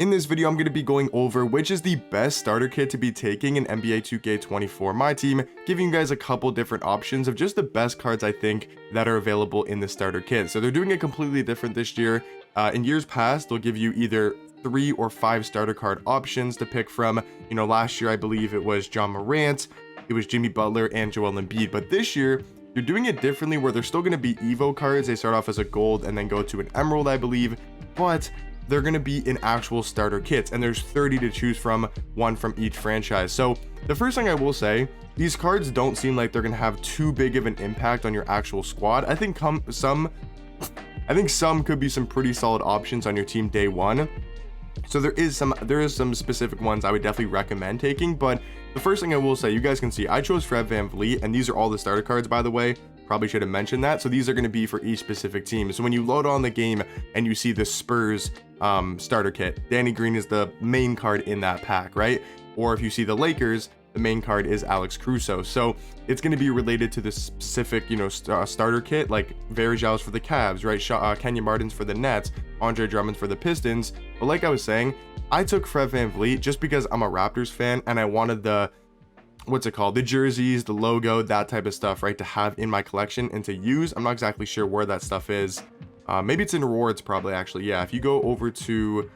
In this video, I'm going to be going over which is the best starter kit to be taking in NBA 2K24 My Team, giving you guys a couple different options of just the best cards I think that are available in the starter kit. So they're doing it completely different this year. In years past, they'll give you either 3 or 5 starter card options to pick from. You know, last year I believe it was John Morant, it was Jimmy Butler, and Joel Embiid. But this year, you're doing it differently where they're still going to be Evo cards. They start off as a gold and then go to an emerald, I believe. But they're going to be in actual starter kits, and there's 30 to choose from, one from each franchise. So the first thing I will say, these cards don't seem like they're going to have too big of an impact on your actual squad. I think some could be some pretty solid options on your team day one. So there is some specific ones I would definitely recommend taking. But the first thing I will say, you guys can see I chose Fred VanVleet, and these are all the starter cards, by the way. Probably should have mentioned that. So these are going to be for each specific team. So when you load on the game and you see the Spurs starter kit, Danny Green is the main card in that pack, right? Or if you see the Lakers, the main card is Alex Caruso. So it's going to be related to the specific, you know, starter kit, like Varejão's for the Cavs, right? Kenyon Martin's for the Nets, Andre Drummond's for the Pistons. But like I was saying, I took Fred VanVleet just because I'm a Raptors fan and I wanted the the jerseys, the logo, that type of stuff, right, to have in my collection and to use. I'm not exactly sure where that stuff is. Maybe it's in rewards, probably. Actually, yeah, if you go over to,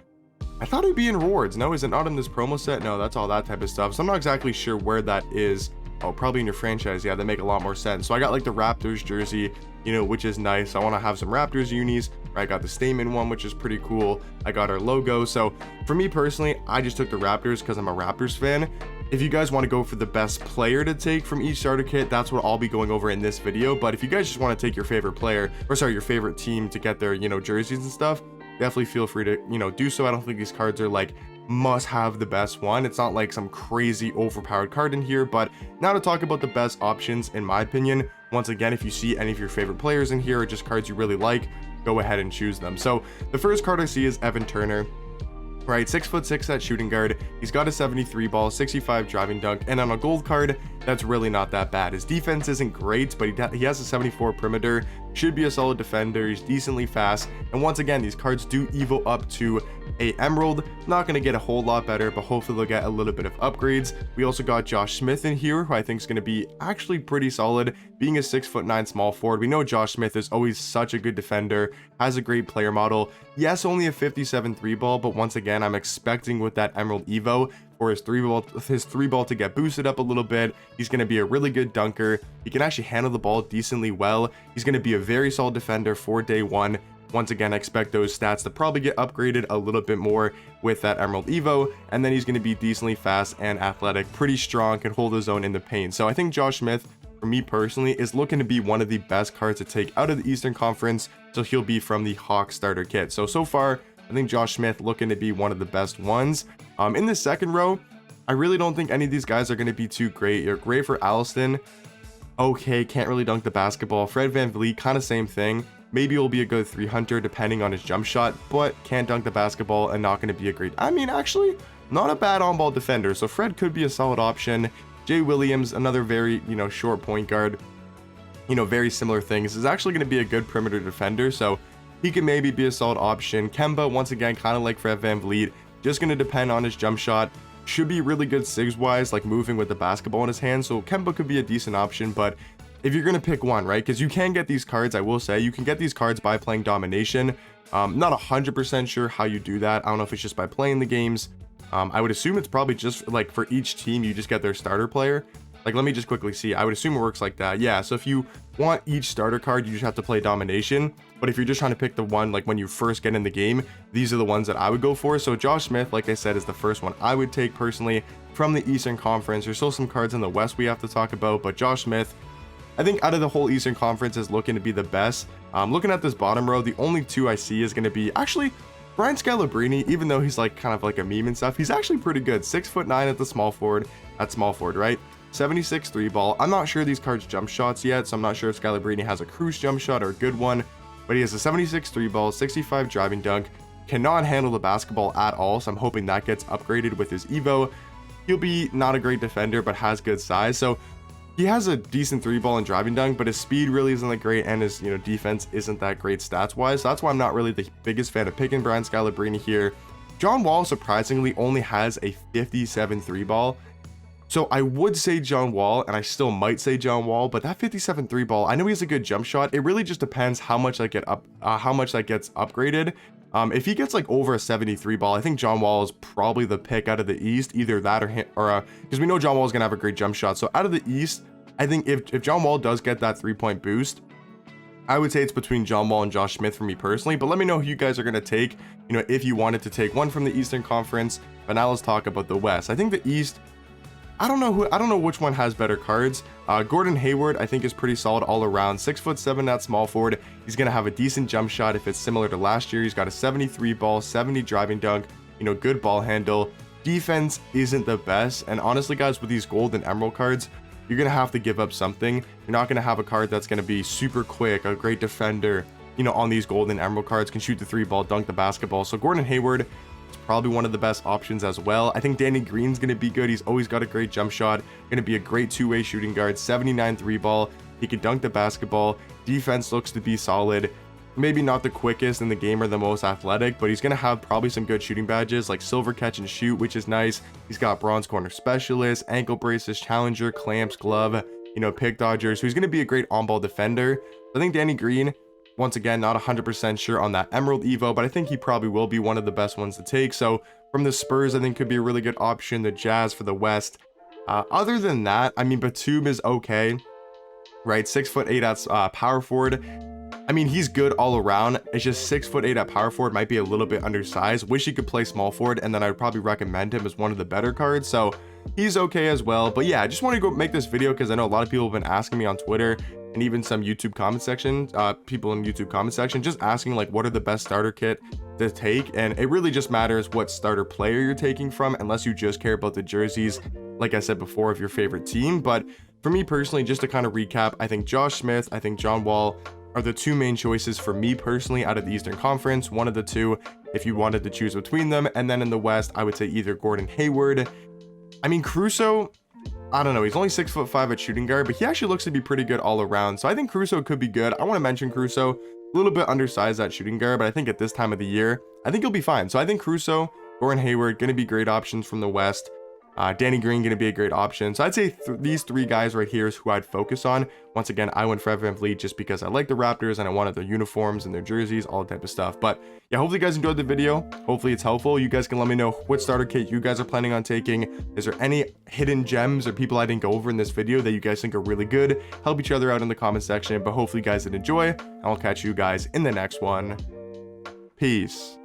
I thought it'd be in rewards. No, is it not in this promo set? No, that's all that type of stuff. So I'm not exactly sure where that is. Oh, probably in your franchise. Yeah, they make a lot more sense. So I got like the Raptors jersey, you know, which is nice. I want to have some Raptors unis. I got the Stamen one, which is pretty cool. I got our logo. So for me personally, I just took the Raptors because I'm a Raptors fan. If you guys want to go for the best player to take from each starter kit, that's what I'll be going over in this video. But if you guys just want to take your favorite player, or sorry, your favorite team to get their, you know, jerseys and stuff, definitely feel free to, you know, do so. I don't think these cards are like must have the best one. It's not like some crazy overpowered card in here. But now to talk about the best options, in my opinion, once again, if you see any of your favorite players in here or just cards you really like, go ahead and choose them. So the first card I see is Evan Turner. Right, 6'6" at shooting guard. He's got a 73 ball, 65 driving dunk, and on a gold card, that's really not that bad. His defense isn't great, but he has a 74 perimeter, should be a solid defender. He's decently fast, and once again, these cards do evo up to a emerald. Not going to get a whole lot better, but hopefully they'll get a little bit of upgrades. We also got Josh Smith in here, who I think is going to be actually pretty solid, being a 6'9" small forward. We know Josh Smith is always such a good defender, has a great player model. Yes, only a 57 3 ball, but once again, I'm expecting with that emerald evo for his three ball to get boosted up a little bit. He's going to be a really good dunker. He can actually handle the ball decently well. He's going to be a very solid defender for day one. Once again, I expect those stats to probably get upgraded a little bit more with that emerald evo, and then he's going to be decently fast and athletic, pretty strong, can hold his own in the paint. So I think Josh Smith, for me personally, is looking to be one of the best cards to take out of the Eastern Conference. So he'll be from the Hawks starter kit. So far, I think Josh Smith looking to be one of the best ones. In the second row, I really don't think any of these guys are going to be too great. You're great for Alliston. Okay, can't really dunk the basketball. Fred VanVleet, kind of same thing. Maybe it'll be a good 3-hunter depending on his jump shot, but can't dunk the basketball and not going to be a great, I mean, actually not a bad on-ball defender. So Fred could be a solid option. Jay Williams, another very, you know, short point guard, you know, very similar things, is actually going to be a good perimeter defender. So he can maybe be a solid option. Kemba, once again, kind of like Fred VanVleet, just going to depend on his jump shot. Should be really good SIGs wise, like moving with the basketball in his hand. So Kemba could be a decent option, but if you're going to pick one, right, because you can get these cards, I will say, you can get these cards by playing domination. Not 100% sure how you do that. I don't know if it's just by playing the games. I would assume it's probably just like for each team, you just get their starter player. Like, let me just quickly see. I would assume it works like that. Yeah, so if you want each starter card, you just have to play domination. But if you're just trying to pick the one, like when you first get in the game, these are the ones that I would go for. So Josh Smith, like I said, is the first one I would take personally from the Eastern Conference. There's still some cards in the West we have to talk about, but Josh Smith, I think out of the whole Eastern Conference, is looking to be the best. Looking at this bottom row, the only two I see is going to be actually Brian Scalabrine. Even though he's like kind of like a meme and stuff, he's actually pretty good. 6'9" at the small forward, right? 76 3 ball. I'm not sure these cards jump shots yet, so I'm not sure if Scalabrine has a cruise jump shot or a good one, but he has a 76 3 ball, 65 driving dunk, cannot handle the basketball at all. So I'm hoping that gets upgraded with his evo. He'll be not a great defender, but has good size. So he has a decent 3 ball and driving dunk, but his speed really isn't that great, and his, you know, defense isn't that great stats wise. So that's why I'm not really the biggest fan of picking Brian Scalabrine here. John Wall surprisingly only has a 57 3 ball. So I would say John Wall, and I still might say John Wall, but that 57 3 ball, I know he has a good jump shot. It really just depends how much that gets upgraded. If he gets like over a 73 ball, I think John Wall is probably the pick out of the East, either that or because we know John Wall is gonna have a great jump shot. So out of the East, I think if John Wall does get that 3-point boost, I would say it's between John Wall and Josh Smith for me personally, but let me know who you guys are going to take, you know, if you wanted to take one from the Eastern Conference. But now let's talk about the West. I think the East, I don't know which one has better cards. Gordon Hayward, I think, is pretty solid all around. 6'7" at small forward. He's going to have a decent jump shot if it's similar to last year. He's got a 73 ball, 70 driving dunk, you know, good ball handle. Defense isn't the best. And honestly, guys, with these gold and emerald cards, you're going to have to give up something. You're not going to have a card that's going to be super quick, a great defender, you know, on these gold and emerald cards, can shoot the 3-ball, dunk the basketball. So Gordon Hayward is probably one of the best options as well. I think Danny Green's going to be good. He's always got a great jump shot, going to be a great two-way shooting guard, 79 3-ball. He can dunk the basketball. Defense looks to be solid. Maybe not the quickest in the game or the most athletic, but he's going to have probably some good shooting badges like silver catch and shoot, which is nice. He's got bronze corner specialist, ankle braces, challenger, clamps, glove, you know, pick dodger. So he's going to be a great on-ball defender. I think Danny Green, once again, not 100% sure on that Emerald Evo, but I think he probably will be one of the best ones to take. So from the Spurs, I think could be a really good option. The Jazz for the West. Other than that, I mean, Batum is okay, right? 6'8" at power forward. I mean, he's good all around. It's just 6'8" at power forward might be a little bit undersized. Wish he could play small forward, and then I'd probably recommend him as one of the better cards. So he's okay as well. But yeah, I just want to go make this video because I know a lot of people have been asking me on Twitter and even some YouTube comment section, people in YouTube comment section, just asking like, what are the best starter kit to take? And it really just matters what starter player you're taking from, unless you just care about the jerseys, like I said before, of your favorite team. But for me personally, just to kind of recap, I think Josh Smith, I think John Wall are the two main choices for me personally out of the Eastern Conference. One of the two, if you wanted to choose between them. And then in the West, I would say either Gordon Hayward. I mean, Caruso, I don't know. He's only 6'5" at shooting guard, but he actually looks to be pretty good all around. So I think Caruso could be good. I want to mention Caruso, a little bit undersized at shooting guard, but I think at this time of the year, I think he'll be fine. So I think Caruso, Gordon Hayward, going to be great options from the West. Danny Green going to be a great option. So I'd say these three guys right here is who I'd focus on. Once again, I went for Evan VanVleet just because I like the Raptors and I wanted their uniforms and their jerseys, all that type of stuff. But yeah, hopefully you guys enjoyed the video. Hopefully it's helpful. You guys can let me know what starter kit you guys are planning on taking. Is there any hidden gems or people I didn't go over in this video that you guys think are really good? Help each other out in the comment section. But hopefully you guys did enjoy, and I'll catch you guys in the next one. Peace.